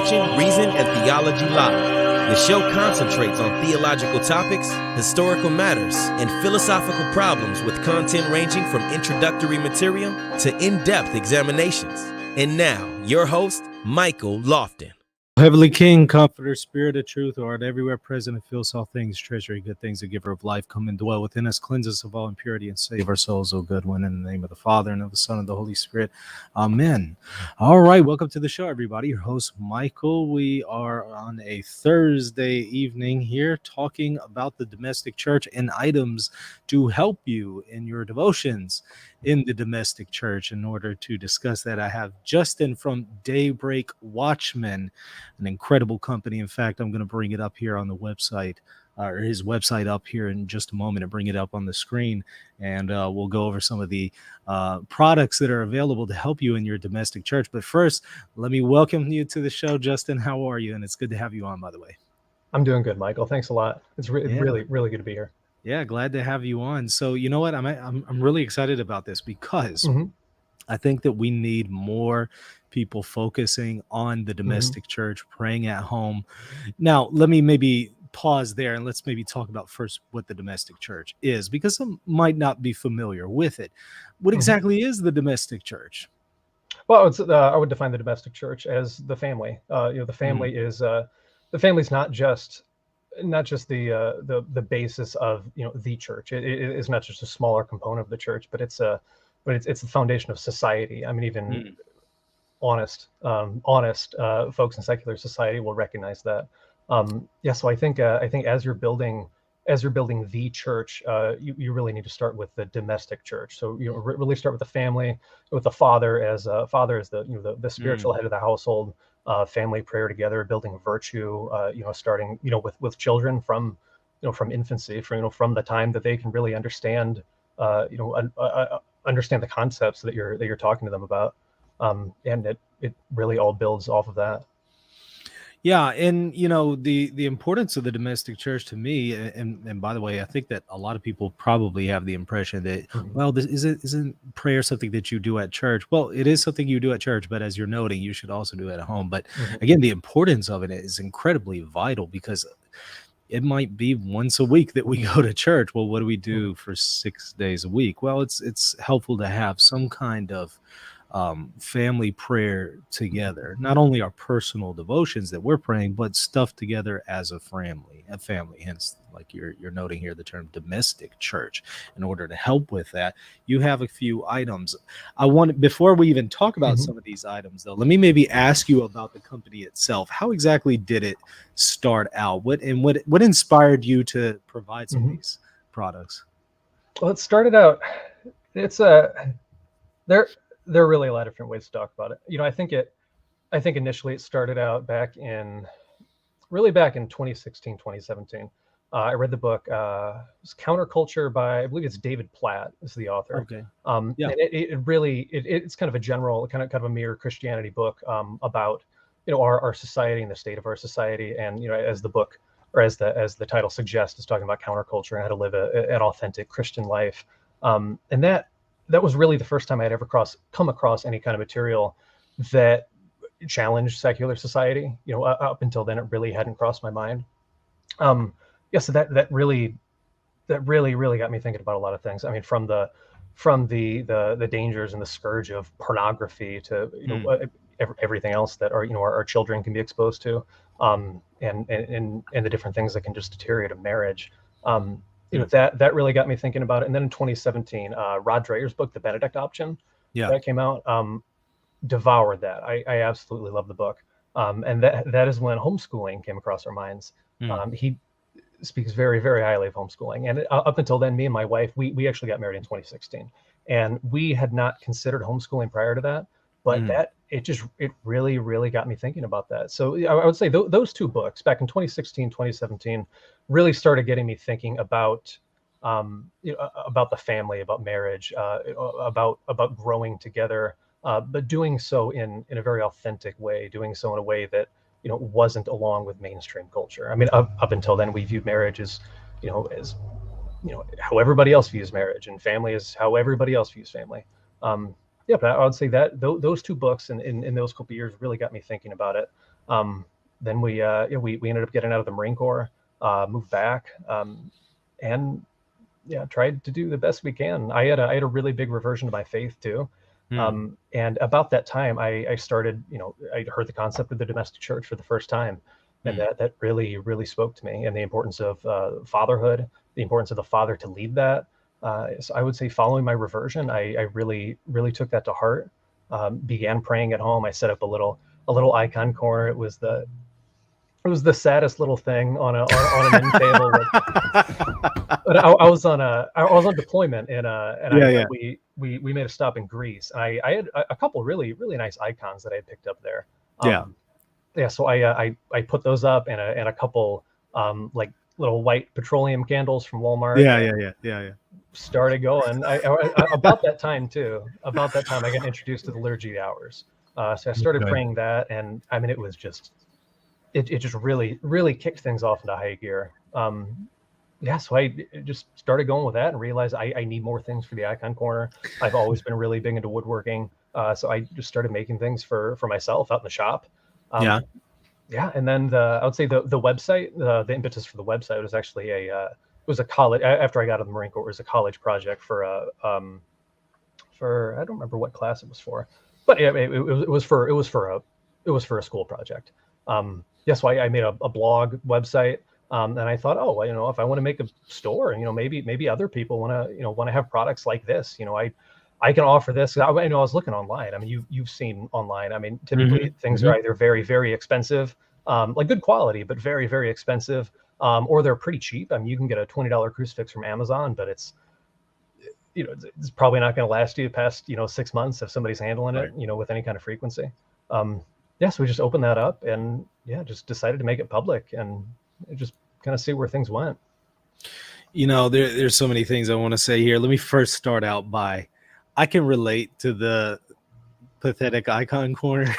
watching Reason and Theology Live. The show concentrates on theological topics, historical matters, and philosophical problems with content ranging from introductory material to in-depth examinations. And now, your host, Michael Lofton. Heavenly King, Comforter, Spirit of Truth, who art everywhere present and fills all things, treasury, good things, the giver of life, come and dwell within us, cleanse us of all impurity, and save our souls, O good one, in the name of the Father, and of the Son, and the Holy Spirit. Amen. All right, welcome to the show, everybody. Your host, Michael. We are on a Thursday evening here talking about the domestic church and items to help you in your devotions in the domestic church. In order to discuss that, I have Justin from Daybreak Watchman, an incredible company. In fact, I'm going to bring it up here on the website, or his website up here in just a moment, and bring it up on the screen, and we'll go over some of the products that are available to help you in your domestic church. But first, let me welcome you to the show. Justin, how are you? And it's good to have you on, by the way. I'm doing good, Michael. Thanks a lot. It's really good to be here. Yeah, glad to have you on. So you know what? I'm really excited about this because I think that we need more people focusing on the domestic church, praying at home. Now, let me maybe pause there and let's maybe talk about first what the domestic church is, because some might not be familiar with it. What exactly is the domestic church? Well, I would define the domestic church as the family. The family is the family's not just the basis of the church. It is not just a smaller component of the church, but it's the foundation of society. I mean, even honest folks in secular society will recognize that. So I think as you're building the church, you really need to start with the domestic church. So really start with the family, with the father as the spiritual head of the household. Family prayer together, building virtue, starting with children from infancy, from the time that they can really understand understand the concepts that you're talking to them about, and it really all builds off of that. Yeah, and the importance of the domestic church to me, and by the way, I think that a lot of people probably have the impression that, well, this isn't prayer something that you do at church. Well, it is something you do at church, but as you're noting, you should also do it at home. But again, the importance of it is incredibly vital, because it might be once a week that we go to church. Well, what do we do for 6 days a week? Well, it's helpful to have some kind of family prayer together, not only our personal devotions that we're praying, but stuff together as a family. Hence, like you're noting here, the term domestic church. In order to help with that, you have a few items. Before we even talk about some of these items, though, let me maybe ask you about the company itself. How exactly did it start out? What inspired you to provide some of these products? Well, it started out. There are really a lot of different ways to talk about it. I think initially it started out back in 2016, 2017. I read the book, it's Counterculture by, I believe it's David Platte is the author. Okay. And it's kind of a general, kind of a mere Christianity book, about, our society and the state of our society. And, as the book, or as the title suggests, it's talking about counterculture and how to live an authentic Christian life. And that was really the first time I'd ever come across any kind of material that challenged secular society. Up until then, it really hadn't crossed my mind. So that really got me thinking about a lot of things. I mean, from the dangers and the scourge of pornography to everything else that our children can be exposed to, and the different things that can just deteriorate a marriage. That really got me thinking about it. And then in 2017, Rod Dreher's book, The Benedict Option, that came out, devoured that. I absolutely love the book. And that is when homeschooling came across our minds. He speaks very, very highly of homeschooling. And up until then, me and my wife, we actually got married in 2016. And we had not considered homeschooling prior to that. But it really, really got me thinking about that. So I would say those two books back in 2016, 2017 really started getting me thinking about the family, about marriage, about growing together, but doing so in a very authentic way, doing so in a way that wasn't along with mainstream culture. I mean, up until then, we viewed marriage as how everybody else views marriage, and family is how everybody else views family. But I would say that those two books in those couple of years really got me thinking about it. Then we ended up getting out of the Marine Corps, moved back, and tried to do the best we can. I had a really big reversion to my faith too. And about that time, I started, I heard the concept of the domestic church for the first time. And that really, really spoke to me, and the importance of fatherhood, the importance of the father to lead that. So I would say following my reversion, I really, really took that to heart. Began praying at home. I set up a little icon corner. It was the saddest little thing on an end table. But I was on deployment, we made a stop in Greece. I had a couple really, really nice icons that I had picked up there. So I put those up, and a couple like little white petroleum candles from Walmart. Yeah. Started going. About that time I got introduced to the liturgy hours. So I started praying that, and I mean, it was just, it just really, really kicked things off into high gear. So I just started going with that and realized I need more things for the icon corner. I've always been really big into woodworking. So I just started making things for myself out in the shop. And then I would say the website, the impetus for the website was actually it was a college, after I got out of the Marine Corps, it was a college project for I don't remember what class it was for, but it was for a school project. So I made a blog website. And I thought, if I want to make a store, and maybe other people want to have products like this, I can offer this. I was looking online. I mean, you've seen online. I mean, typically things are either very, very expensive, like good quality, but very, very expensive, or they're pretty cheap. I mean, you can get a $20 crucifix from Amazon, but it's probably not going to last you past 6 months if somebody's handling it, with any kind of frequency. So we just opened that up, and just decided to make it public, and just kind of see where things went. There's so many things I want to say here. Let me first start out by, I can relate to the pathetic icon corner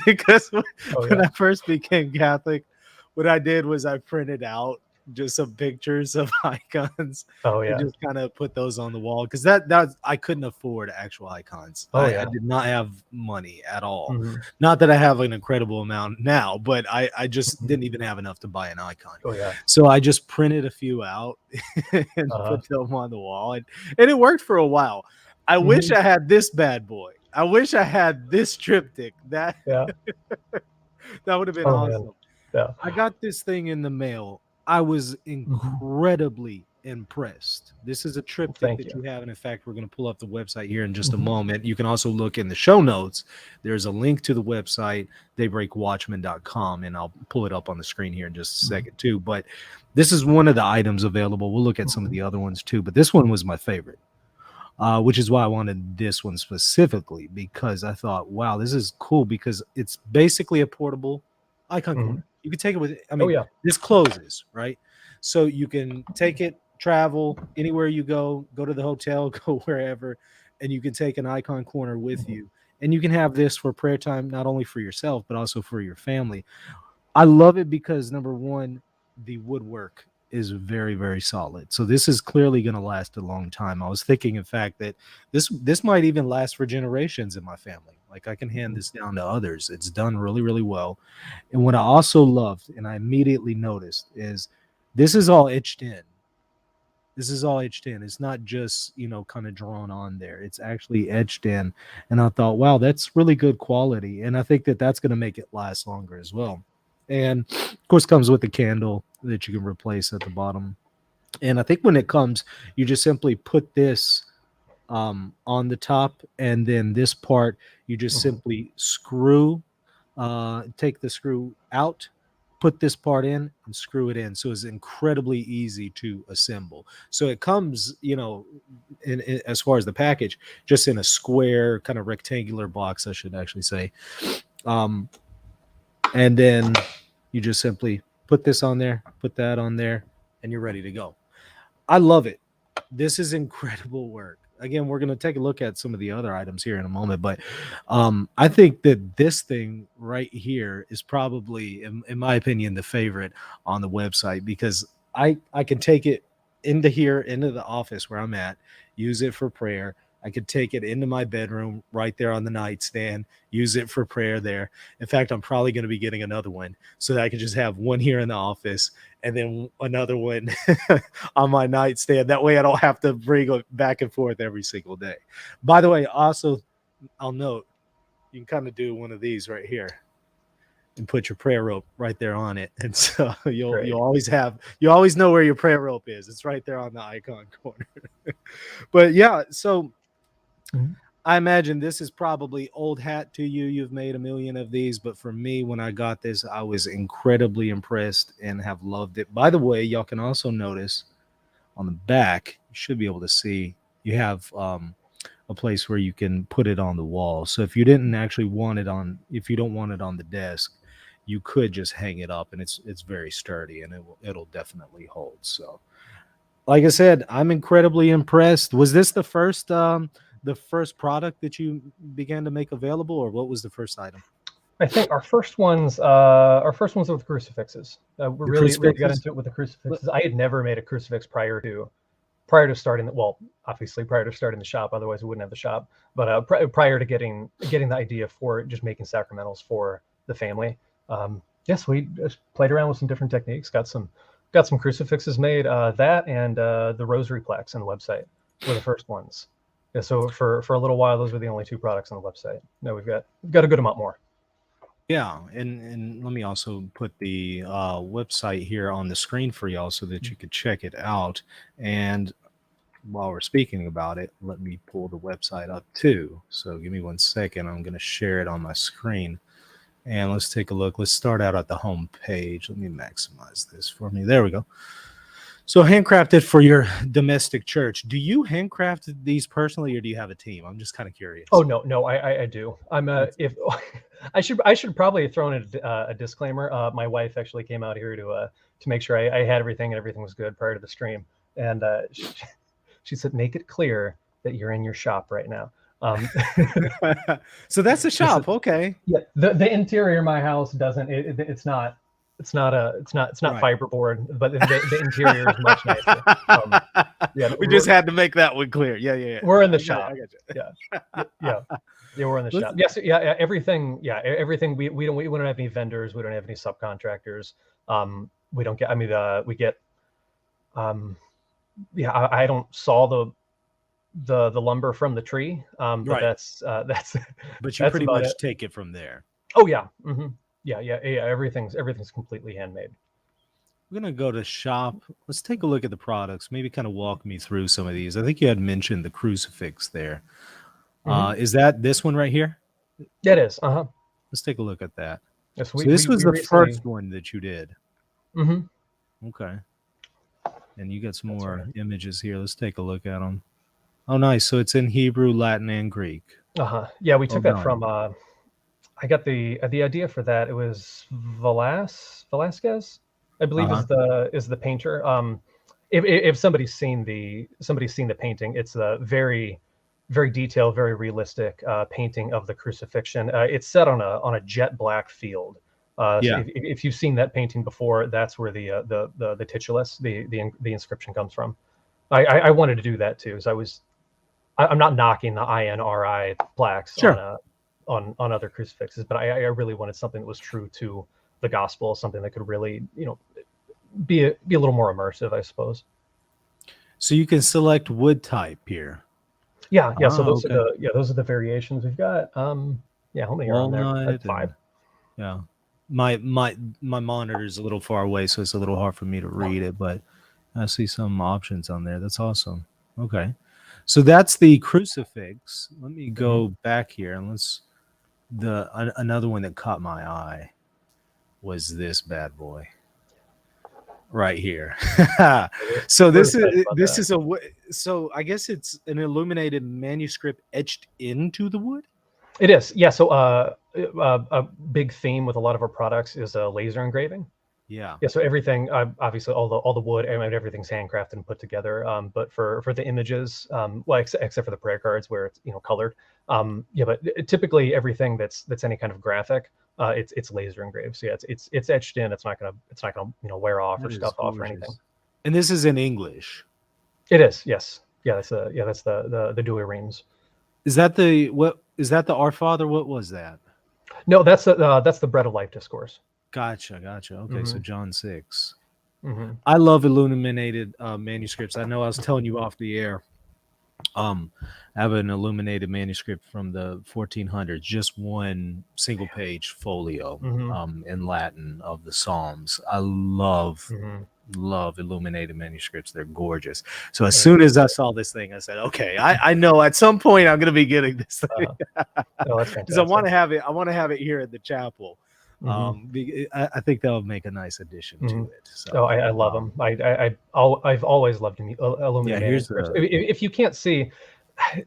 because when I first became Catholic, what I did was I printed out just some pictures of icons. And just kind of put those on the wall, because that I couldn't afford actual icons. I did not have money at all. Not that I have an incredible amount now, but I just didn't even have enough to buy an icon. So I just printed a few out and put them on the wall, and it worked for a while. I wish I had this bad boy. I wish I had this triptych. That would have been awesome. I got this thing in the mail. I was incredibly impressed. This is a triptych that you have. And in fact, we're going to pull up the website here in just a moment. You can also look in the show notes. There's a link to the website, daybreakwatchman.com, and I'll pull it up on the screen here in just a second too. But this is one of the items available. We'll look at some of the other ones too, but this one was my favorite. Which is why I wanted this one specifically, because I thought, wow, this is cool, because it's basically a portable icon corner. You can take it with, this closes, right? So you can take it, travel anywhere you go to the hotel, go wherever, and you can take an icon corner with you. And you can have this for prayer time, not only for yourself, but also for your family. I love it because, number one, the woodwork is very, very solid. So this is clearly going to last a long time. I was thinking, in fact, that this might even last for generations in my family. Like, I can hand this down to others. It's done really, really well. And what I also loved, and I immediately noticed, is this is all etched in. This is all etched in. It's not just, kind of drawn on there. It's actually etched in. And I thought, wow, that's really good quality. And I think that that's going to make it last longer as well. And of course, comes with a candle that you can replace at the bottom. And I think when it comes, you just simply put this on the top, and then this part you just simply screw, take the screw out, put this part in, and screw it in. So it's incredibly easy to assemble. So it comes, in as far as the package, just in a square kind of rectangular box, I should actually say. And then you just simply put this on there, put that on there, and you're ready to go. I love it. This is incredible work. Again, we're going to take a look at some of the other items here in a moment, but I think that this thing right here is probably, in my opinion, the favorite on the website, because I can take it into the office where I'm at, use it for prayer. I could take it into my bedroom right there on the nightstand, use it for prayer there. In fact, I'm probably going to be getting another one so that I can just have one here in the office and then another one on my nightstand. That way I don't have to bring it back and forth every single day. By the way, also, I'll note, you can kind of do one of these right here and put your prayer rope right there on it. And so you'll always know where your prayer rope is. It's right there on the icon corner. But yeah, so I imagine this is probably old hat to you. You've made a million of these, but for me, when I got this, I was incredibly impressed and have loved it. By the way, y'all can also notice on the back, you should be able to see, you have a place where you can put it on the wall. So if you didn't actually want it on, if you don't want it on the desk, you could just hang it up, and it's very sturdy, and it'll definitely hold. So, like I said, I'm incredibly impressed. Was this the first product that you began to make available, or what was the first item? I think our first ones were with crucifixes. We really got into it with the crucifixes. I had never made a crucifix prior to starting. Well, obviously prior to starting the shop, otherwise we wouldn't have the shop. But prior to getting the idea for just making sacramentals for the family. Yes, we just played around with some different techniques. Got some crucifixes made. That and the rosary plaques on the website were the first ones. Yeah, so for a little while, those were the only two products on the website. No, we've got a good amount more. Yeah, and let me also put the website here on the screen for y'all so that you could check it out. And while we're speaking about it, let me pull the website up too. So give me 1 second. I'm going to share it on my screen. And let's take a look. Let's start out at the home page. Let me maximize this for me. There we go. So handcrafted for your domestic church. Do you handcraft these personally, or do you have a team? I'm just kind of curious. Oh no, I do. If I should probably have thrown in a disclaimer. My wife actually came out here to make sure I had everything and everything was good prior to the stream, and she said, "Make it clear that you're in your shop right now." So that's a shop. Okay. Yeah. The interior of my house doesn't. It's not right. Fiberboard, but the interior is much nicer. Yeah. We just had to make that one clear. Yeah. We're in the shop. I got you. Yeah. We're in the shop. Yes. Yeah. Everything. Yeah. Everything. We don't have any vendors. We don't have any subcontractors. We don't get. I mean, we get. Yeah. I don't saw the lumber from the tree, but right. that's but you pretty much take it from there. Oh yeah. Mm-hmm. Yeah. Everything's completely handmade. We're gonna go to shop. Let's take a look at the products. Maybe kind of walk me through some of these. I think you had mentioned the crucifix there. Mm-hmm. Is that this one right here? Yeah, it is. Let's take a look at that. Yes, so this was the first one that you did. Mm-hmm. Okay. And you got some more images here. Let's take a look at them. Oh, nice. So it's in Hebrew, Latin, and Greek. Yeah, we took that from. I got the idea for that. It was Velasquez, I believe, is the painter. If somebody's seen the painting, it's a very, very detailed, very realistic painting of the crucifixion. It's set on a jet black field. So if you've seen that painting before, that's where the titulus, the inscription comes from. I wanted to do that too, so I'm not knocking the INRI plaques on other crucifixes, but I really wanted something that was true to the gospel, something that could really, be a little more immersive, I suppose. So you can select wood type here. Yeah. So those are the variations we've got. How many are on there? Like 5. Yeah. My monitor is a little far away, so it's a little hard for me to read it, but I see some options on there. That's awesome. Okay. So that's the crucifix. Let me go back here, and another one that caught my eye was this bad boy right here. So so I guess it's an illuminated manuscript etched into the wood. It is. Yeah. So a big theme with a lot of our products is laser engraving. Yeah. So everything, obviously, all the wood, everything's handcrafted and put together. But for the images, except for the prayer cards where it's colored. But typically everything that's any kind of graphic, it's laser engraved. So yeah, it's etched in. It's not gonna wear off or stuff off or anything. And this is in English. It is. Yes. Yeah. That's the Douay Reims. Is that the what? Is that the Our Father? What was that? No, that's the Bread of Life discourse. Gotcha. Okay, so John 6. I love illuminated manuscripts. I know I was telling you off the air. I have an illuminated manuscript from the 1400s, just one single page folio in Latin of the Psalms. I love illuminated manuscripts. They're gorgeous. So as soon as I saw this thing, I said, okay, I know at some point I'm going to be getting this thing. Oh, that's fantastic. Because I want to have it here at the chapel. I think that'll make a nice addition to it. So, I love them. I've always loved illuminated manuscripts. If you can't see,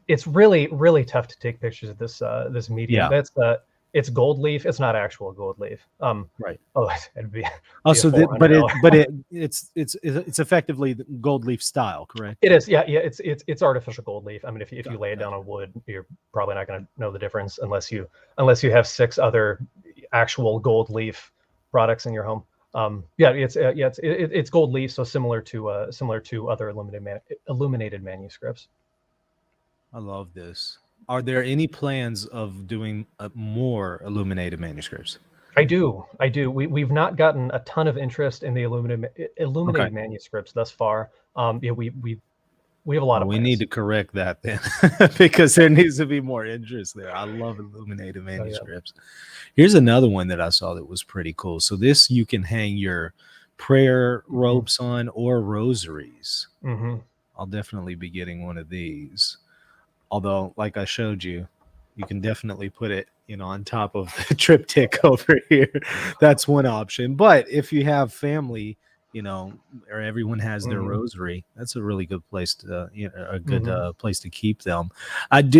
it's really, really tough to take pictures of this medium. It's gold leaf. It's not actual gold leaf. Right. Oh, it'd be. It's effectively the gold leaf style, correct? It is. Yeah. It's artificial gold leaf. I mean, if you lay it down on wood, you're probably not going to know the difference unless you have 6 other actual gold leaf products in your home. It's gold leaf, so similar to other illuminated manuscripts. I love this. Are there any plans of doing more illuminated manuscripts? I do. We've not gotten a ton of interest in the illuminated manuscripts thus far. We have a lot of. We need to correct that then, because there needs to be more interest there. I love illuminated manuscripts. Here's another one that I saw that was pretty cool. So this you can hang your prayer ropes on or rosaries. I'll definitely be getting one of these. Although, like I showed you, you can definitely put it, on top of the triptych over here. That's one option. But if you have family, or everyone has their rosary, that's a really good place to, a good place to keep them.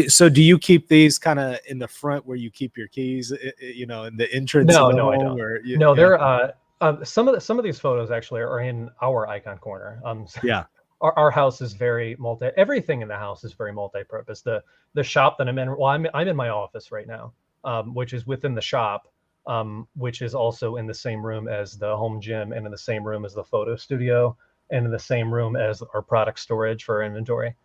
So do you keep these kind of in the front where you keep your keys, in the entrance? No, I don't. They're some of these photos actually are in our icon corner. Our house is very everything in the house is very multi-purpose. The shop that I'm in, I'm in my office right now, which is within the shop, which is also in the same room as the home gym and in the same room as the photo studio and in the same room as our product storage for our inventory.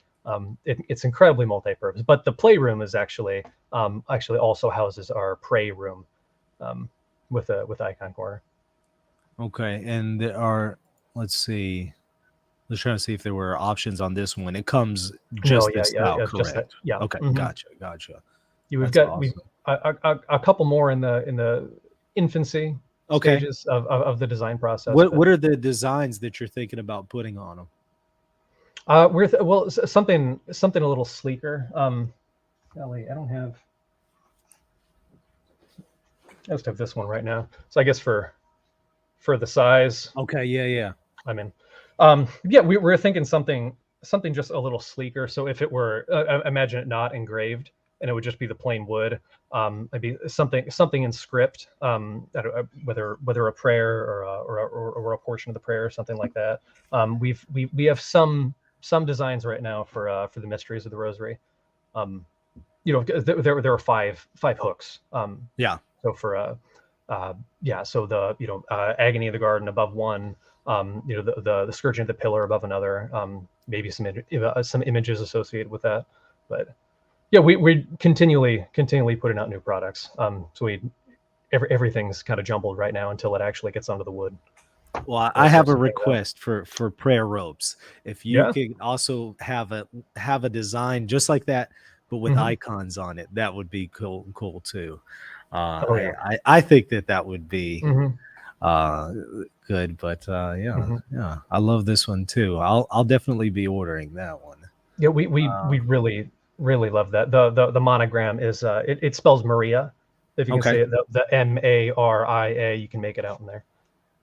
It's incredibly multi-purpose, but the playroom is actually also houses our pray room, with icon corner. Okay. And there are, let's see. Let's try to see if there were options on this one. It comes just this style, correct? Just that, yeah. Okay, gotcha. We've got a couple more in the infancy stages of the design process. What are the designs that you're thinking about putting on them? Something a little sleeker. Ellie, I just have this one right now. So I guess for the size. Okay, yeah. I'm in. We're thinking something just a little sleeker. So if it were, imagine it not engraved, and it would just be the plain wood. Maybe something in script, whether a prayer or a portion of the prayer or something like that. We have some designs right now for the mysteries of the Rosary. There are five hooks. So for so the agony of the garden above one. The scourging of the pillar above another, maybe some images associated with that, but we continually putting out new products. So everything's kind of jumbled right now until it actually gets onto the wood. Well, I have a request for prayer ropes. If you could also have a design just like that, but with icons on it, that would be cool too. I think that would be good, but I love this one too. I'll definitely be ordering that one. Yeah, we really love that. The monogram is it spells Maria. If you can say it, the Maria, you can make it out in there.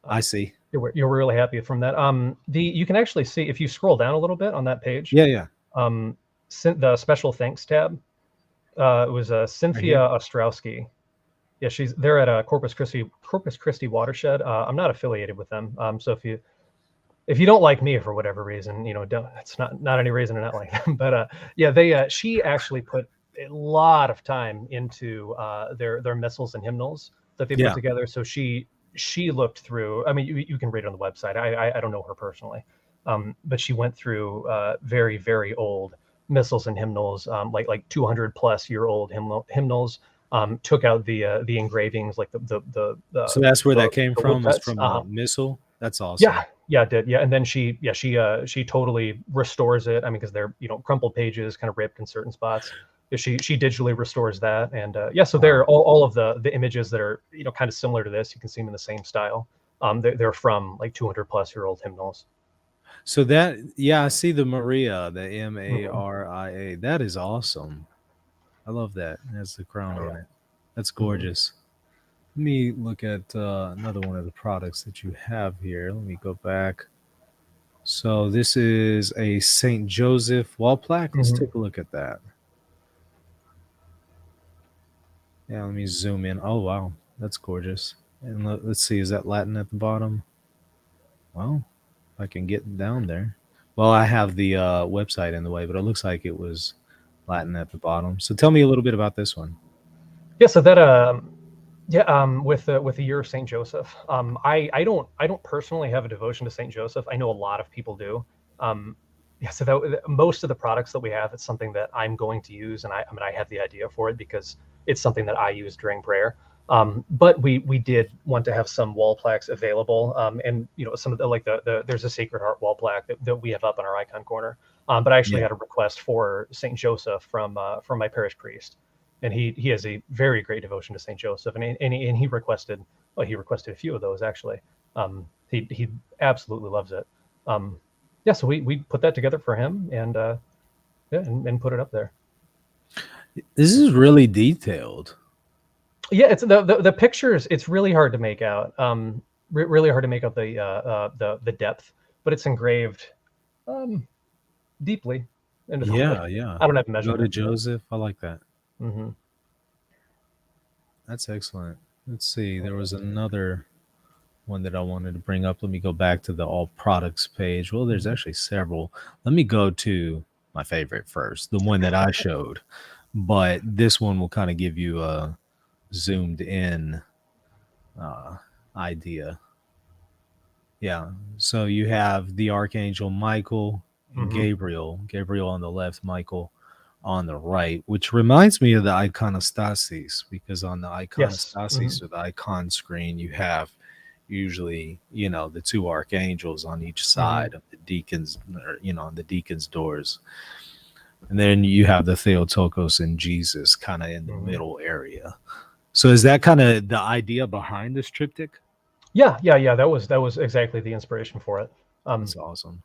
I see. You're really happy from that. You can actually see if you scroll down a little bit on that page. The special thanks tab. It was Cynthia Ostrowski. Yeah, they're at a Corpus Christi watershed. I'm not affiliated with them. So if you don't like me for whatever reason, it's not any reason to not like them. But she actually put a lot of time into their missals and hymnals that they put together. So she looked through. I mean, you can read it on the website. I don't know her personally, but she went through very, very old missals and hymnals, like 200 plus year old hymnals. Took out the engravings, like the So that's where the, that came the from, is woodcuts. from a missile. That's awesome. Yeah, it did. Yeah, and then she totally restores it. I mean, because they're crumpled pages, kind of ripped in certain spots. She digitally restores that, and so they're all of the images that are kind of similar to this. You can see them in the same style. They're from like 200 plus year old hymnals. So that, I see the Maria, the Maria. That is awesome. I love that. It has the crown on it. That's gorgeous. Let me look at another one of the products that you have here. Let me go back. So this is a St. Joseph wall plaque. Let's take a look at that. Yeah, let me zoom in. Oh, wow. That's gorgeous. And let's see, is that Latin at the bottom? Well, if I can get down there. Well, I have the website in the way, but it looks like it was Latin at the bottom. So tell me a little bit about this one. Yeah, so that with the year of Saint Joseph, I don't personally have a devotion to Saint Joseph. I know a lot of people do. So that most of the products that we have, it's something that I'm going to use, and I have the idea for it because it's something that I use during prayer. But we did want to have some wall plaques available, and some of the there's a Sacred Heart wall plaque that we have up in our icon corner. But I actually had a request for Saint Joseph from my parish priest, and he has a very great devotion to Saint Joseph, and he requested a few of those actually. He absolutely loves it. So we put that together for him, and and put it up there. This is really detailed. Yeah, it's the pictures. It's really hard to make out. Really hard to make out the depth, but it's engraved deeply into the wood. Yeah. I don't have measurement. Go to Joseph. I like that. Mm-hmm. That's excellent. Let's see. There was another one that I wanted to bring up. Let me go back to the all products page. Well, there's actually several. Let me go to my favorite first, the one that I showed. But this one will kind of give you a zoomed in idea. Yeah. So you have the Archangel Michael and Gabriel on the left, Michael on the right, which reminds me of the iconostasis, because on the iconostasis or the icon screen, you have usually, the two archangels on each side of the deacons, or, on the deacons' doors. And then you have the Theotokos and Jesus kind of in the middle area. So is that kind of the idea behind this triptych? Yeah. That was exactly the inspiration for it. That's awesome.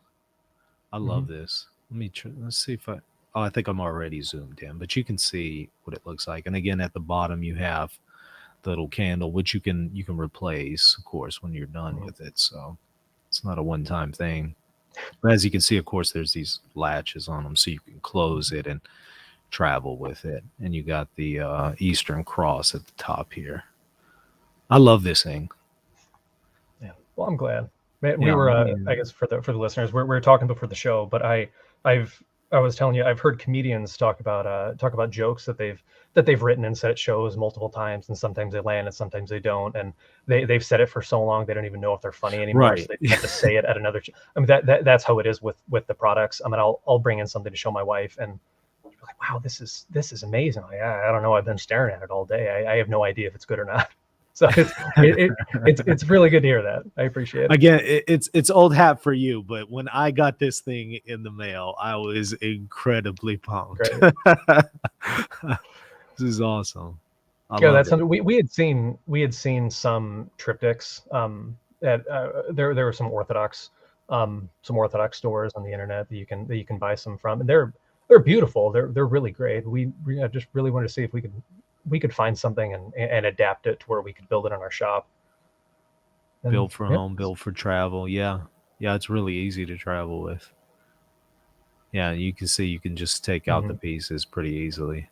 I love this. Let's see if I think I'm already zoomed in, but you can see what it looks like. And again, at the bottom, you have the little candle, which you can replace, of course, when you're done with it. So it's not a one-time thing. But as you can see, of course, there's these latches on them, so you can close it and travel with it. And you got the Eastern Cross at the top here. I love this thing. Yeah. Well, I'm glad. We were, I guess, for the listeners, we're talking before the show, but I was telling you, I've heard comedians talk about jokes that they've written and said at shows multiple times, and sometimes they land and sometimes they don't, and they've said it for so long they don't even know if they're funny anymore. Right. So they have to say it at another. I mean, that's how it is with the products. I mean, I'll bring in something to show my wife, and she's like, "Wow, this is amazing." Like, I don't know. I've been staring at it all day. I have no idea if it's good or not. So it's really good to hear that. I appreciate it. Again, it's old hat for you, but when I got this thing in the mail, I was incredibly pumped. This is awesome. That's something we had seen some triptychs. There were some Orthodox stores on the internet that you can buy some from, and they're beautiful. They're really great. We just really wanted to see if we could find something and adapt it to where we could build it in our shop. And, build for home, build for travel. Yeah, it's really easy to travel with. Yeah, you can see you can just take out the pieces pretty easily.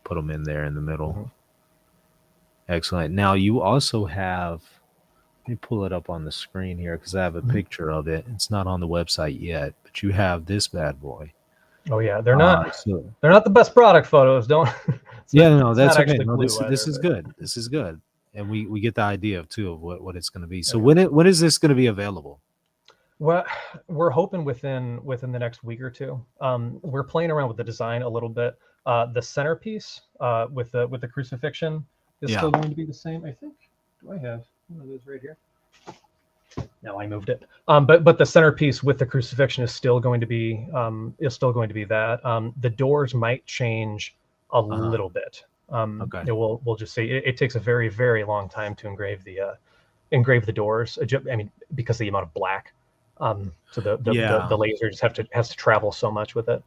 Put them in there in the middle. Excellent. Now you also have, let me pull it up on the screen here because I have a picture of it. It's not on the website yet, but you have this bad boy. Oh yeah, they're not the best product photos. Don't. That's okay. No, this is good. This is good, and we get the idea of what it's going to be. So when is this going to be available? Well, we're hoping within the next week or two. We're playing around with the design a little bit. The centerpiece with the crucifixion is Yeah. still going to be the same. I think. Do I have one of those right here? No, I moved it. But the centerpiece with the crucifixion is still going to be that. The doors might change a little bit. Okay. We'll just see. It takes a very, very long time to engrave the doors. I mean, because of the amount of black. So the laser just has to travel so much with it.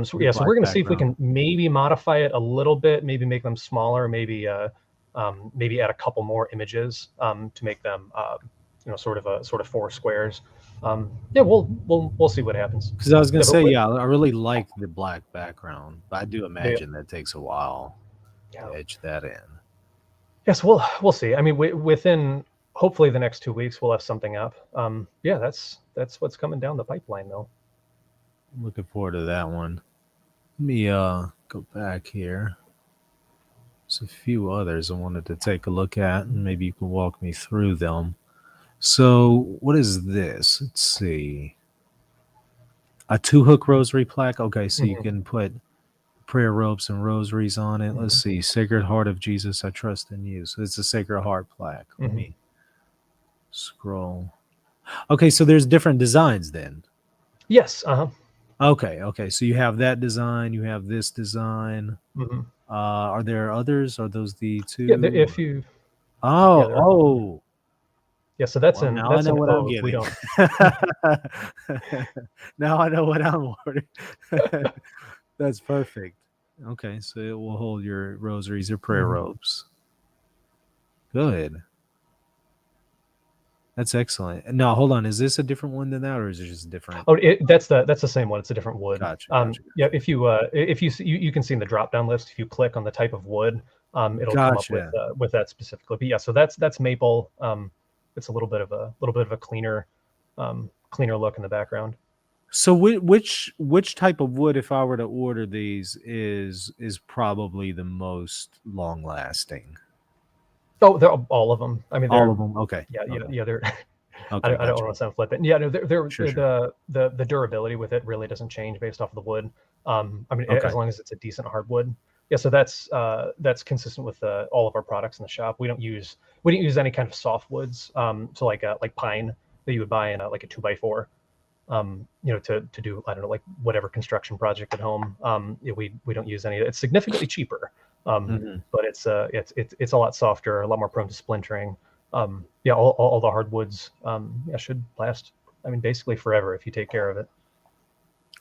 So we're going to see if we can maybe modify it a little bit, maybe make them smaller, maybe add a couple more images to make them sort of 4 squares. We'll see what happens. Because I was gonna say, I really like the black background, but I do imagine that takes a while to etch that in. Yes, we'll see. I mean, within hopefully the next 2 weeks we'll have something up. That's what's coming down the pipeline, though. I'm looking forward to that one. Let me go back here. There's a few others I wanted to take a look at, and maybe you can walk me through them. So, what is this? Let's see. A 2-hook rosary plaque. Okay, so you can put prayer ropes and rosaries on it. Let's see. Sacred Heart of Jesus, I trust in you. So it's a Sacred Heart plaque. Let me scroll. Okay, so there's different designs then. Yes. Okay. So you have that design. You have this design. Are there others? Are those the two? Yeah. If you. Yeah, so that's well, now I know what I'm getting. We don't. Now I know what I'm ordering. That's perfect. Okay, so it will hold your rosaries or prayer ropes. Good. That's excellent. Now, hold on. Is this a different one than that, or is it just different? Oh, that's the same one. It's a different wood. Gotcha. Yeah, if you see, you can see in the drop down list. If you click on the type of wood, it'll come up with that specifically. But yeah, so that's maple. It's a little bit of a cleaner look in the background. So which type of wood, if I were to order these, is probably the most long lasting? Oh, they're all of them. I mean, all of them. Okay. Yeah. They're. Okay, I don't want to sound flippant. Yeah, no, the durability with it really doesn't change based off of the wood. I mean, as long as it's a decent hardwood. Yeah, so that's consistent with all of our products in the shop. We don't use any kind of soft woods. So like pine that you would buy in like a 2x4. To do, I don't know, like whatever construction project at home. We don't use any. It's significantly cheaper, but it's a lot softer, a lot more prone to splintering. All the hardwoods should last. I mean, basically forever if you take care of it.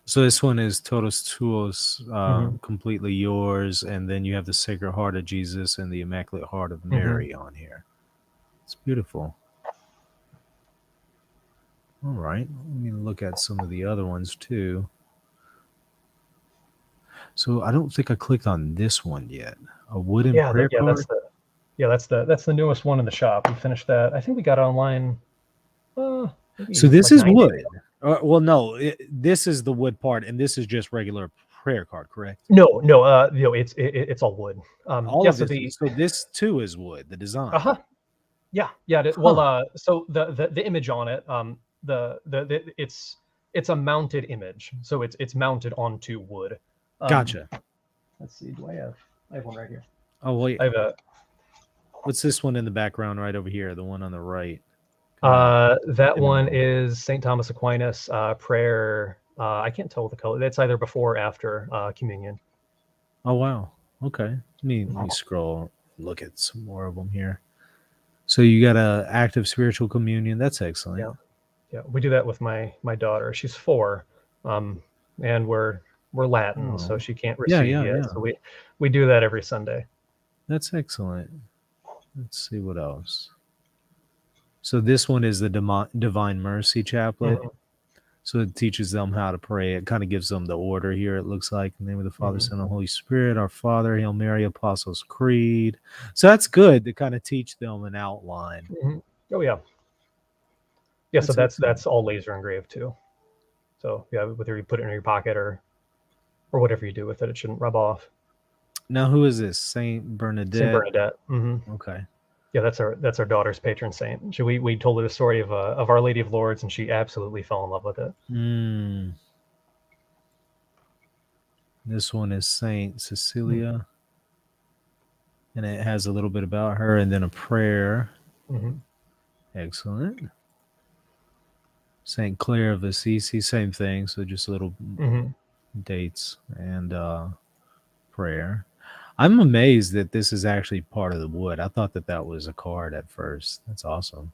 So this one is Totus Tuos, completely yours, and then you have the Sacred Heart of Jesus and the Immaculate Heart of Mary on here. It's beautiful. All right, let me look at some of the other ones too. So I don't think I clicked on this one yet. A wooden prayer card? That's the newest one in the shop. We finished that. I think we got it online. So this is wood. Well, no, this is the wood part, and this is just regular prayer card, correct? No, it's all wood. All of this. So this too is wood. The design. Yeah. Well, so the image on it, it's a mounted image, so it's mounted onto wood. Gotcha. Let's see. I have one right here. Oh wait. I have what's this one in the background right over here? The one on the right. That one is St. Thomas Aquinas prayer. I can't tell what the color. That's either before or after communion. Oh wow. Okay. Let me scroll. Look at some more of them here. So you got a active spiritual communion. That's excellent. Yeah. We do that with my daughter. She's 4, and we're Latin, so she can't receive yet. So we do that every Sunday. That's excellent. Let's see what else. So this one is the Divine Mercy Chaplet. So it teaches them how to pray. It kind of gives them the order here. It looks like in the name of the Father, Son, and Holy Spirit, our Father, Hail Mary, Apostles' Creed. So that's good to kind of teach them an outline. Oh yeah. Yeah. So that's all laser engraved too. So yeah, whether you put it in your pocket or whatever you do with it, it shouldn't rub off. Now, who is this? Saint Bernadette. Saint Bernadette. Okay. Yeah, that's our daughter's patron saint. We told her the story of Our Lady of Lourdes, and she absolutely fell in love with it. This one is Saint Cecilia, and it has a little bit about her, and then a prayer. Excellent. Saint Clare of Assisi, same thing. So just little dates and prayer. I'm amazed that this is actually part of the wood. I thought that was a card at first. That's awesome.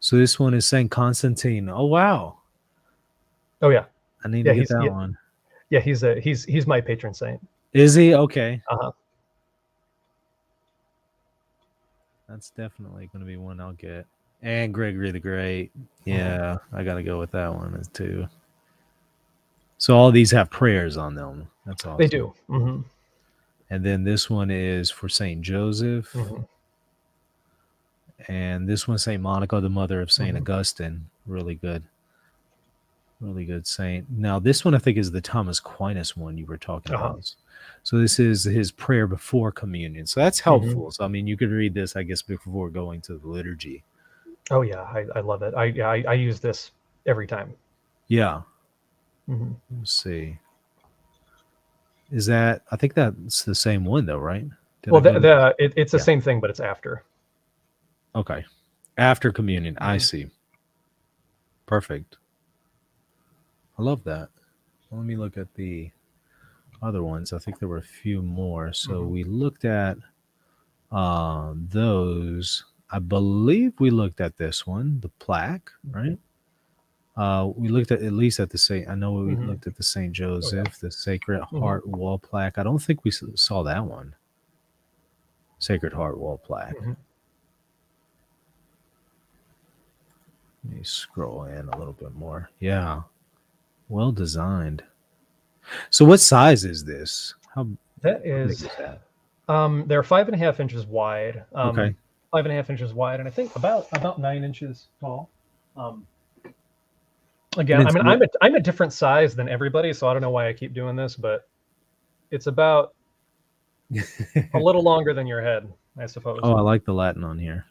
So this one is Saint Constantine. Oh wow. Oh yeah. I need to get that one. Yeah, he's my patron saint. Is he? Okay. Uh-huh. That's definitely going to be one I'll get. And Gregory the Great. Yeah, I got to go with that one too. So all these have prayers on them. That's awesome. They do. And then this one is for Saint Joseph. And this one, Saint Monica, the mother of Saint Augustine. Really good. Really good saint. Now, this one I think is the Thomas Aquinas one you were talking about. So this is his prayer before communion. So that's helpful. So, I mean, you could read this, I guess, before going to the liturgy. Oh, yeah. I love it. I use this every time. Yeah. Let's see. Is that, I think that's the same one, though, right? It's the same thing, but it's after. Okay. After communion. I see. Perfect. I love that. Let me look at the other ones. I think there were a few more. So we looked at those. I believe we looked at this one, the plaque, right? We looked at least at the Saint. I know we looked at the Saint Joseph, the Sacred Heart wall plaque. I don't think we saw that one. Sacred Heart wall plaque. Let me scroll in a little bit more. Yeah. Well designed. So what size is this? How big is that? They're 5.5 inches wide. Okay. 5.5 inches wide, and I think about 9 inches tall. Again, I mean, I'm a different size than everybody, so I don't know why I keep doing this, but it's about a little longer than your head, I suppose. Oh, I like the Latin on here.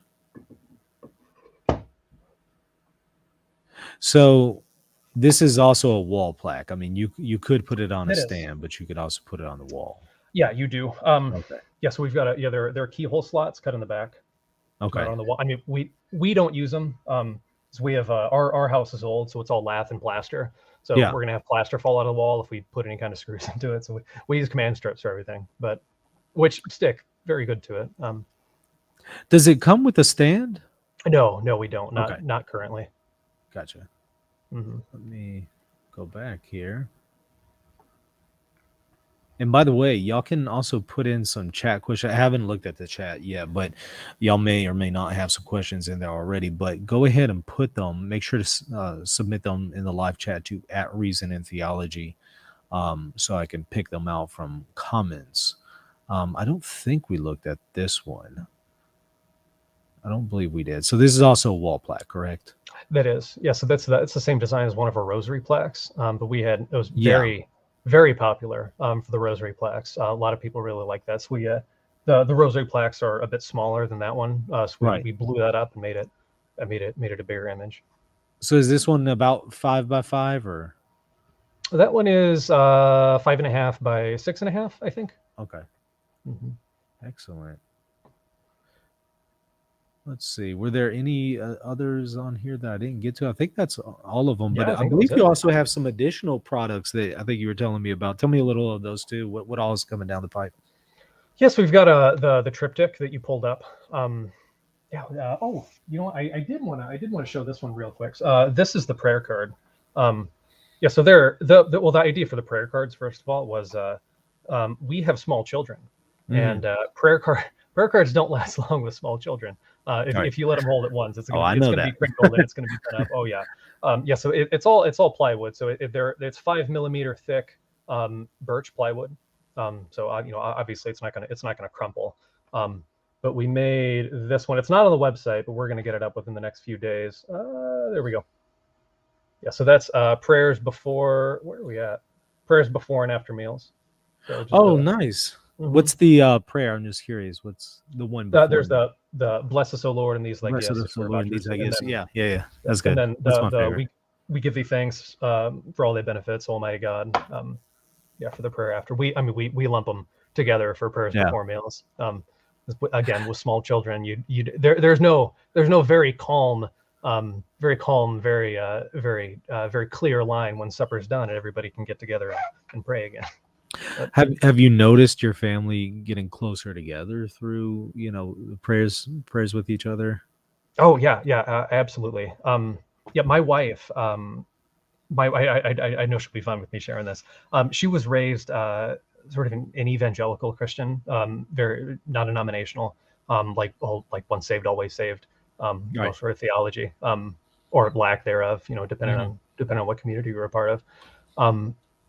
So this is also a wall plaque. I mean, you could put it on a stand, but you could also put it on the wall. Yeah, you do. Okay. Yeah, so we've got there are keyhole slots cut in the back. Okay. On the wall. I mean, we don't use them. So we have our house is old, so it's all lath and plaster. So we're gonna have plaster fall out of the wall if we put any kind of screws into it. So we use command strips for everything, but which stick very good to it. Does it come with a stand? No, we don't. Not currently. Gotcha. Let me go back here. And by the way, y'all can also put in some chat questions. I haven't looked at the chat yet, but y'all may or may not have some questions in there already. But go ahead and put them. Make sure to submit them in the live chat to @ReasonandTheology, so I can pick them out from comments. I don't think we looked at this one. I don't believe we did. So this is also a wall plaque, correct? That is, yeah. So that's the same design as one of our rosary plaques. But it was very, very popular for the rosary plaques. A lot of people really like that. So the rosary plaques are a bit smaller than that one. So we blew that up and made it a bigger image. So is this one about 5 by 5 or? That one is 5.5 by 6.5, I think. Okay. Excellent. Let's see. Were there any others on here that I didn't get to? I think that's all of them. But I believe you also have some additional products that I think you were telling me about. Tell me a little of those too. What all is coming down the pipe? Yes, we've got the triptych that you pulled up. Oh, you know what? I did want to show this one real quick. This is the prayer card. Yeah. So the idea for the prayer cards, first of all, was we have small children, and prayer cards don't last long with small children. If you let them hold it once, it's going to be crinkled and it's going to be cut up. Oh yeah, yeah. So it's all plywood. So it's 5 millimeter thick birch plywood. So obviously it's not gonna crumple. But we made this one. It's not on the website, but we're going to get it up within the next few days. There we go. Yeah. So that's prayers before. Where are we at? Prayers before and after meals. So nice. What's the prayer? I'm just curious. What's the one before? There's the bless us, O Lord, and these thy Bless gifts. us, O Lord, and these thy gifts. Yeah. That's And good. then That's my favorite. we give thee thanks for all thy benefits, Almighty God. For the prayer after. We lump them together for prayers before meals. Again, with small children, there's no very calm, very clear line when supper's done and everybody can get together and pray again. But, have you noticed your family getting closer together through prayers with each other? Oh yeah, absolutely. My wife, I know she'll be fine with me sharing this. She was raised sort of an evangelical Christian, very non-denominational, like once saved, always saved, sort of theology, or lack thereof, depending on what community you were a part of.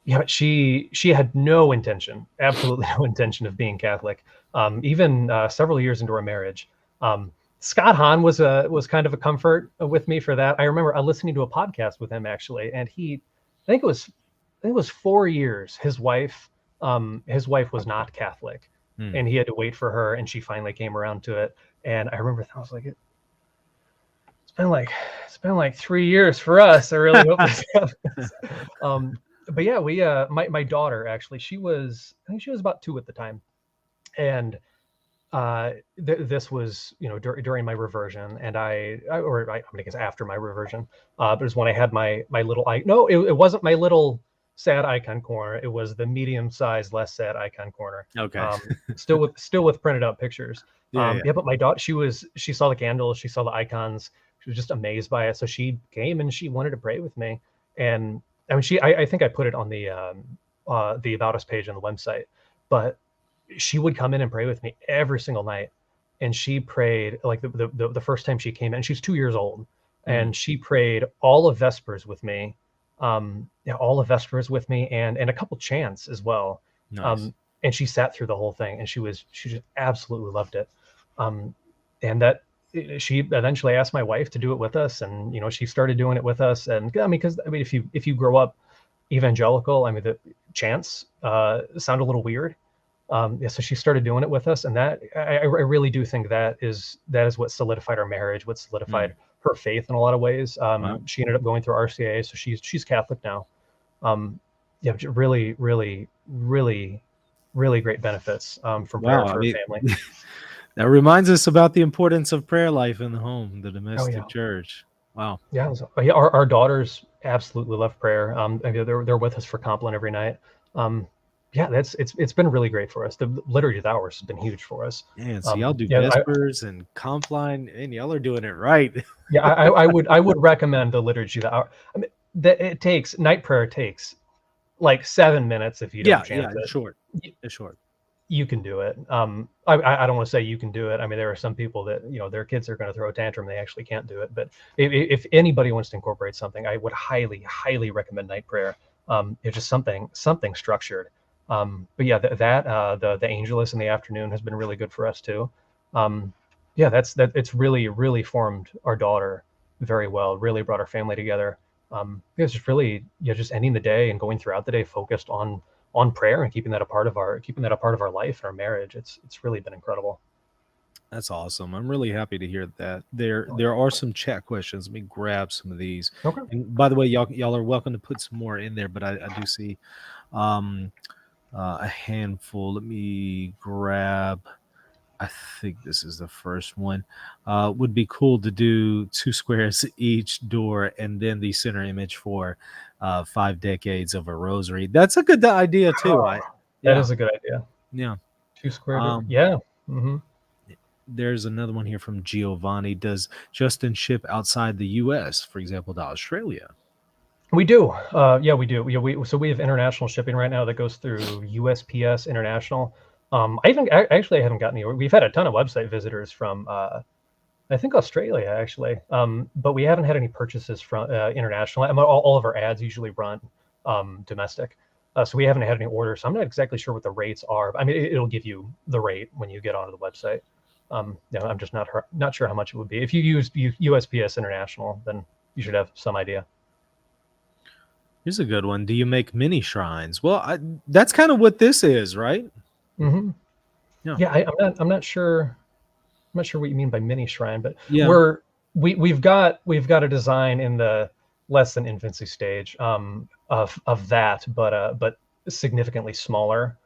But she had no intention, absolutely no intention of being Catholic. Even several years into our marriage. Scott Hahn was kind of a comfort with me for that. I remember listening to a podcast with him actually, and I think it was 4 years. His wife was not Catholic, and he had to wait for her, and she finally came around to it. And I remember I was like, it's been like 3 years for us. I really hope this happens. But yeah, we my daughter actually, I think she was about 2 at the time, and this was during my reversion, and I'm gonna guess after my reversion, but it was when I had my little it wasn't my little sad icon corner, it was the medium-sized less sad icon corner. Okay. Still with printed out pictures. Yeah. But my daughter, she saw the candles, she saw the icons, she was just amazed by it, so she came and she wanted to pray with me. And I mean, I think I put it on the About Us page on the website, but she would come in and pray with me every single night. And she prayed like the first time she came in, she's 2 years old, and she prayed all of Vespers with me, all of Vespers with me, and a couple chants as well. Nice. And she sat through the whole thing, and she just absolutely loved it. And that she eventually asked my wife to do it with us, and she started doing it with us. And because if you grow up evangelical, the chants sound a little weird. So she started doing it with us, and that I really do think that is what solidified our marriage, what solidified her faith in a lot of ways. Wow. She ended up going through RCA, so she's Catholic now. Really, really, really, really great benefits from prayer for her family. That reminds us about the importance of prayer life in the home, the domestic church. Wow. Yeah. Our daughters absolutely love prayer. They're with us for Compline every night. It's been really great for us. The Liturgy of the Hours has been huge for us. Yeah, so y'all do Vespers and Compline, and y'all are doing it right. Yeah, I would recommend the Liturgy of the Hour. Night prayer takes like 7 minutes if you don't chant it. It's short. You can do it. I don't want to say you can do it. there are some people that their kids are going to throw a tantrum, they actually can't do it. But if anybody wants to incorporate something, I would highly recommend night prayer. It's just something structured. But yeah, the Angelus in the afternoon has been really good for us too. It's really formed our daughter very well, really brought our family together. It's just really, just ending the day and going throughout the day focused on prayer and keeping that a part of our life and our marriage. It's really been incredible. That's awesome. I'm really happy to hear that. There are some chat questions. Let me grab some of these. Okay. And by the way, y'all are welcome to put some more in there, but I do see a handful. Let me grab, I think this is the first one. Would be cool to do 2 squares each door and then the center image for 5 decades of a rosary. That's a good idea too. That is a good idea. Yeah. 2 squares. Yeah. Mm-hmm. There's another one here from Giovanni. Does Justin ship outside the U.S., for example, to Australia? We do. We do. So we have international shipping right now that goes through USPS International. I haven't gotten any. We've had a ton of website visitors from, I think Australia actually, but we haven't had any purchases from international. All of our ads usually run domestic, so we haven't had any orders. So I'm not exactly sure what the rates are. It'll give you the rate when you get onto the website. I'm just not sure how much it would be. If you use USPS International, then you should have some idea. Here's a good one. Do you make mini shrines? Well, that's kind of what this is, right? Mm-hmm. Yeah. Yeah, I'm not sure. I'm not sure what you mean by mini shrine, but Yeah. we've got a design in the less than infancy stage of that, but significantly smaller.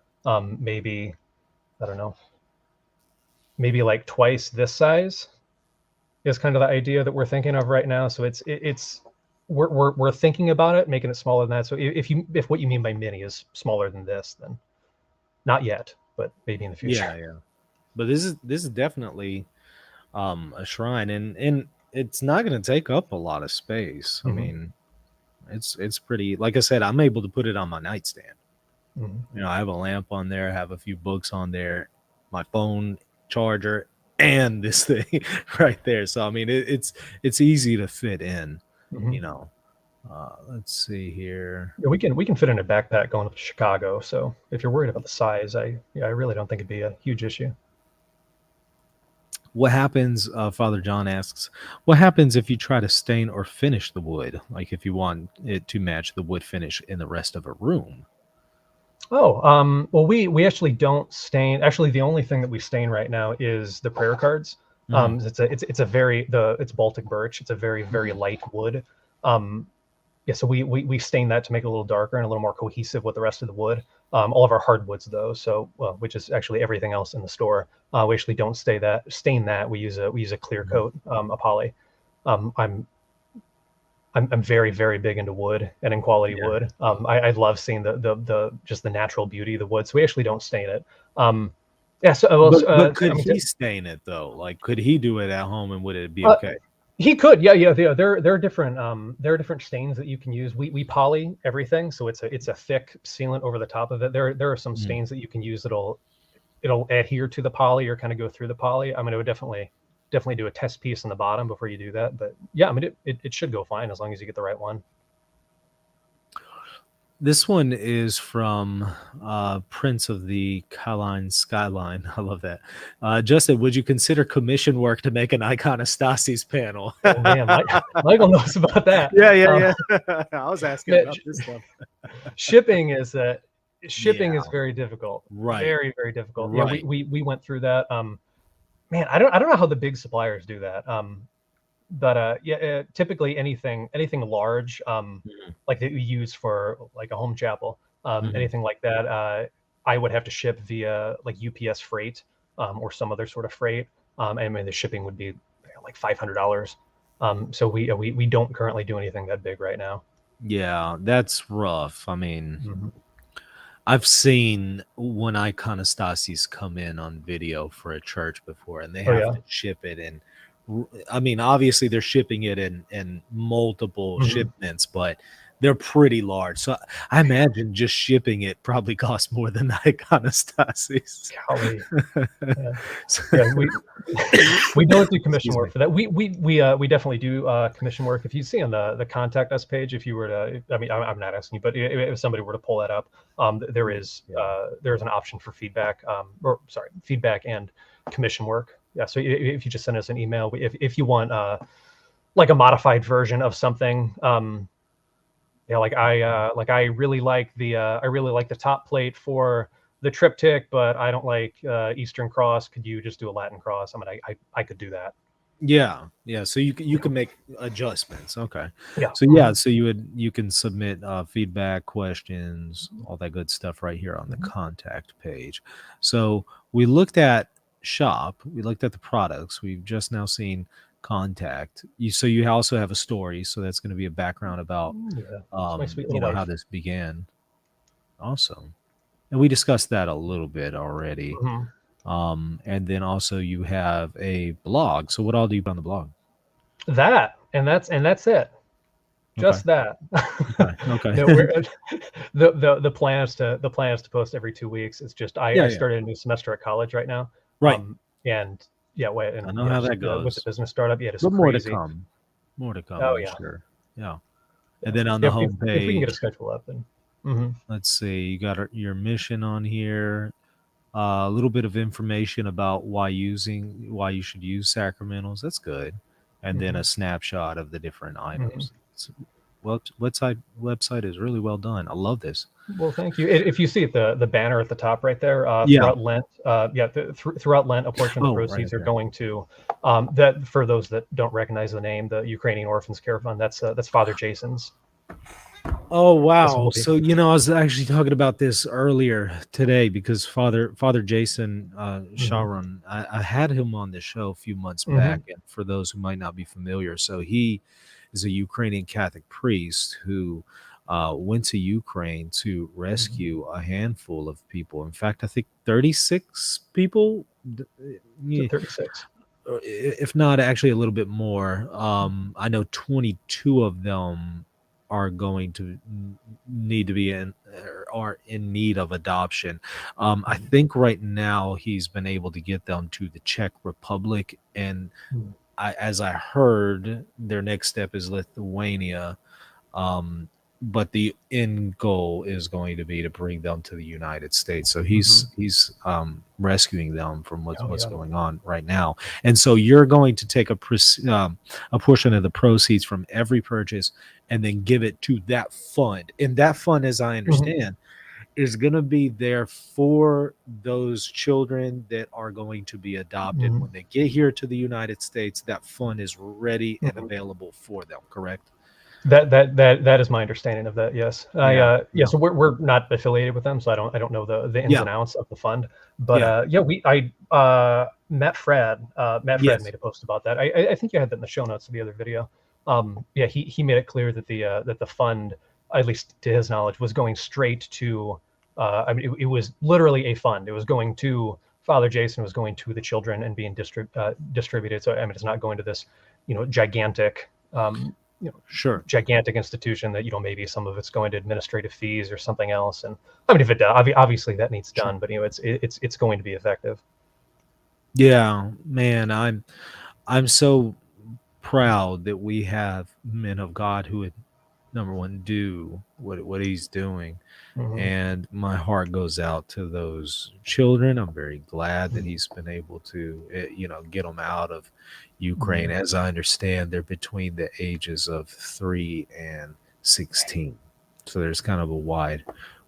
Maybe I don't know, maybe like twice this size is kind of the idea that we're thinking of right now. So it's we're thinking about it, making it smaller than that. So if what you mean by mini is smaller than this, then not yet, but maybe in the future. Yeah. But this is definitely a shrine, and it's not going to take up a lot of space. I Mhm. mean, it's pretty. Like I said, I'm able to put it on my nightstand. Mhm. You know, I have a lamp on there, I have a few books on there, my phone charger, and this thing right there. So I mean, it's easy to fit in. Mhm. You know, let's see here. Yeah, we can fit in a backpack going up to Chicago. So if you're worried about the size, I really don't think it'd be a huge issue. What happens? Father John asks, what happens if you try to stain or finish the wood? Like if you want it to match the wood finish in the rest of a room. Oh, well, we actually don't stain. Actually, the only thing that we stain right now is the prayer cards. It's a very it's Baltic birch. It's a very light wood. Yeah, so we stain that to make it a little darker and a little more cohesive with the rest of the wood. All of our hardwoods, though, so which is actually everything else in the store, we actually don't stain that. We use a clear coat, a poly. I'm very big into wood and in quality wood. I love seeing the just the natural beauty of the wood. So we actually don't stain it. Yeah. So but could he stain it though? Like, could he do it at home and would it be okay? He could. Yeah. There are different stains that you can use. We poly everything, so it's a thick sealant over the top of it. There are some stains that you can use it'll adhere to the poly or kind of go through the poly. I mean, it would definitely do a test piece on the bottom before you do that. But yeah, I mean, it should go fine as long as you get the right one. This one is from Prince of the Kaline Skyline. I love that. Justin, would you consider commission work to make an iconostasis panel? Oh man, Michael knows about that. Yeah. I was asking about this stuff. Shipping is very difficult. Right. Very difficult. Right. Yeah, we went through that. Man, I don't know how the big suppliers do that. But typically anything large, like that you use for like a home chapel, anything like that, I would have to ship via like UPS freight, or some other sort of freight. I mean, the shipping would be like $500. So we don't currently do anything that big right now. Yeah, that's rough. I mean, I've seen when iconostases come in on video for a church before, and they have to ship it. And I mean, obviously they're shipping it in multiple shipments, but they're pretty large. So I imagine just shipping it probably costs more than iconostasis. We don't do commission work for that. We definitely do commission work. If you see on the contact us page, if you were to, I mean, I'm not asking you, but if somebody were to pull that up, there's an option for feedback, feedback and commission work. Yeah. So if you just send us an email, if you want like a modified version of something, like I really like the top plate for the triptych, but I don't like Eastern Cross. Could you just do a Latin cross? I mean, I could do that. Yeah. So you can make adjustments. Okay. Yeah. So you can submit feedback, questions, all that good stuff right here on the contact page. So we looked at shop, we looked at the products, we've just now seen contact. You also have a story, so that's going to be a background about how this began. Awesome. And we discussed that a little bit already. And then also you have a blog. So what all do you put on the blog? That's it. Just that. Okay. No, the plan is to post every 2 weeks. It's just I started a new semester at college right now. Right. And I know how that goes with the business startup. Yeah, it's more crazy. to come. More to come. Oh yeah. Sure. Yeah. And then on the homepage, if we can get a schedule up, then. Let's see. You got your mission on here. A little bit of information about why you should use sacramentals. That's good. And then a snapshot of the different items. website is really well done. I love this. Well, thank you. If you see it, the banner at the top right there, Yeah. throughout Lent, throughout Lent, a portion of the proceeds are going to that. For those that don't recognize the name, the Ukrainian Orphans Care Fund. That's Father Jason's. Oh wow! So I was actually talking about this earlier today because Father Jason Sharon, I had him on the show a few months back, and for those who might not be familiar, so he is a Ukrainian Catholic priest who went to Ukraine to rescue a handful of people. In fact, I think 36 people. 36. If not actually a little bit more. I know 22 of them are going to need to be are in need of adoption. I think right now he's been able to get them to the Czech Republic, and as I heard, their next step is Lithuania. But the end goal is going to be to bring them to the United States. So he's rescuing them from what's going on right now. And so you're going to take a portion of the proceeds from every purchase and then give it to that fund. And that fund, as I understand, is going to be there for those children that are going to be adopted. When they get here to the United States, that fund is ready and available for them, correct? That is my understanding of that. Yes. So we're not affiliated with them, so I don't know the ins and outs of the fund. But Matt Frad made a post about that. I think you had that in the show notes of the other video. He made it clear that the fund, at least to his knowledge, was going straight to it was literally a fund. It was going to Father Jason, was going to the children and being distributed. So it's not going to this gigantic gigantic institution that maybe some of it's going to administrative fees or something else. And if it does, obviously that needs done, but it's going to be effective. Yeah, man, I'm so proud that we have men of God who would, number one, do what he's doing. And my heart goes out to those children. I'm very glad that he's been able to get them out of Ukraine. As I understand, they're between the ages of 3 and 16, so there's kind of a wide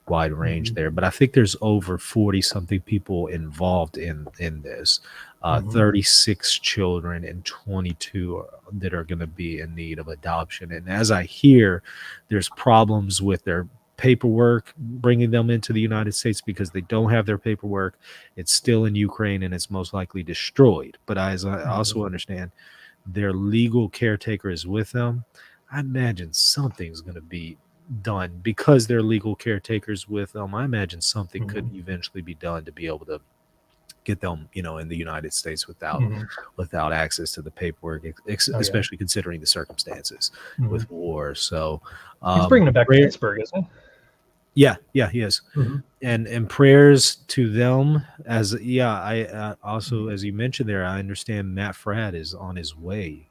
range there. But I think there's over 40 something people involved in this. 36 children and 22 that are going to be in need of adoption. And as I hear, there's problems with their paperwork bringing them into the United States because they don't have their paperwork. It's still in Ukraine and it's most likely destroyed. But as I also understand, their legal caretaker is with them. I imagine something's going to be done because their legal caretakers with them. I imagine something could eventually be done to be able to get them, in the United States without access to the paperwork, especially considering the circumstances with war. So he's bringing them back to Pittsburgh, isn't he? Yeah, he is. And prayers to them. I also, as you mentioned there, I understand Matt Frad is on his way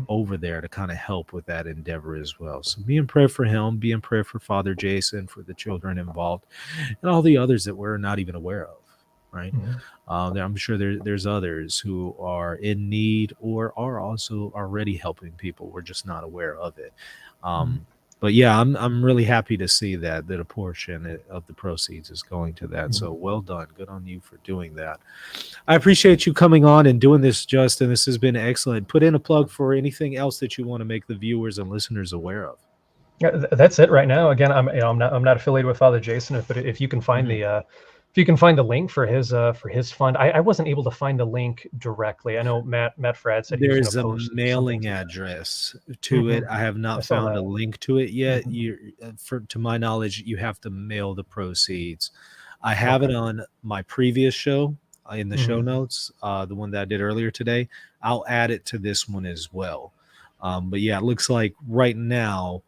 over there to kind of help with that endeavor as well. So be in prayer for him, be in prayer for Father Jason, for the children involved, and all the others that we're not even aware of, right? I'm sure there's others who are in need or are also already helping people. We're just not aware of it. But yeah, I'm really happy to see that a portion of the proceeds is going to that. So well done. Good on you for doing that. I appreciate you coming on and doing this, Justin. This has been excellent. Put in a plug for anything else that you want to make the viewers and listeners aware of. Yeah, that's it right now. Again, I'm not affiliated with Father Jason, but if you can find if you can find the link for his fund, I wasn't able to find the link directly. I know Matt Frad said there's a mailing address to it. I have not found a link to it yet. To my knowledge, you have to mail the proceeds. I have it on my previous show in the show notes, the one that I did earlier today. I'll add it to this one as well. But yeah, it looks like right now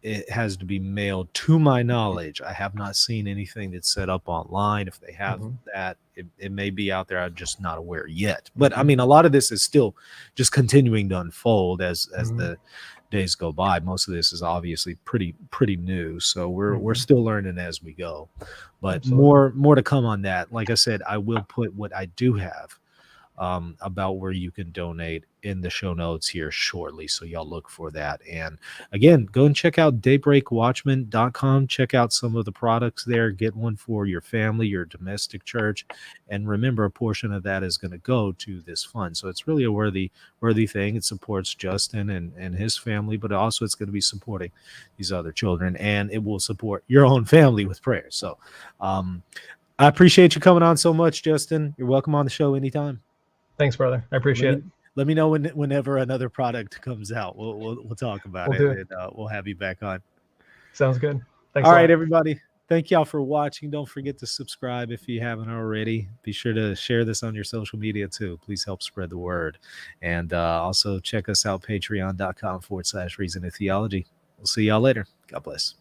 it has to be mailed. To my knowledge, I have not seen anything that's set up online. If they have that, it may be out there. I'm just not aware yet. But I mean, a lot of this is still just continuing to unfold as the days go by. Most of this is obviously pretty new, so we're still learning as we go. But more to come on that. Like I said, I will put what I do have about where you can donate in the show notes here shortly. So y'all look for that. And again, go and check out daybreakwatchman.com. Check out some of the products there. Get one for your family, your domestic church. And remember, a portion of that is going to go to this fund. So it's really a worthy thing. It supports Justin and his family, but also it's going to be supporting these other children, and it will support your own family with prayer. So I appreciate you coming on so much, Justin. You're welcome on the show anytime. Thanks, brother. I appreciate it. Let me know whenever another product comes out. We'll talk about it, and we'll have you back on. Sounds good. Thanks. All right, everybody. Thank y'all for watching. Don't forget to subscribe if you haven't already. Be sure to share this on your social media too. Please help spread the word. And also check us out, patreon.com/Reason and Theology. We'll see y'all later. God bless.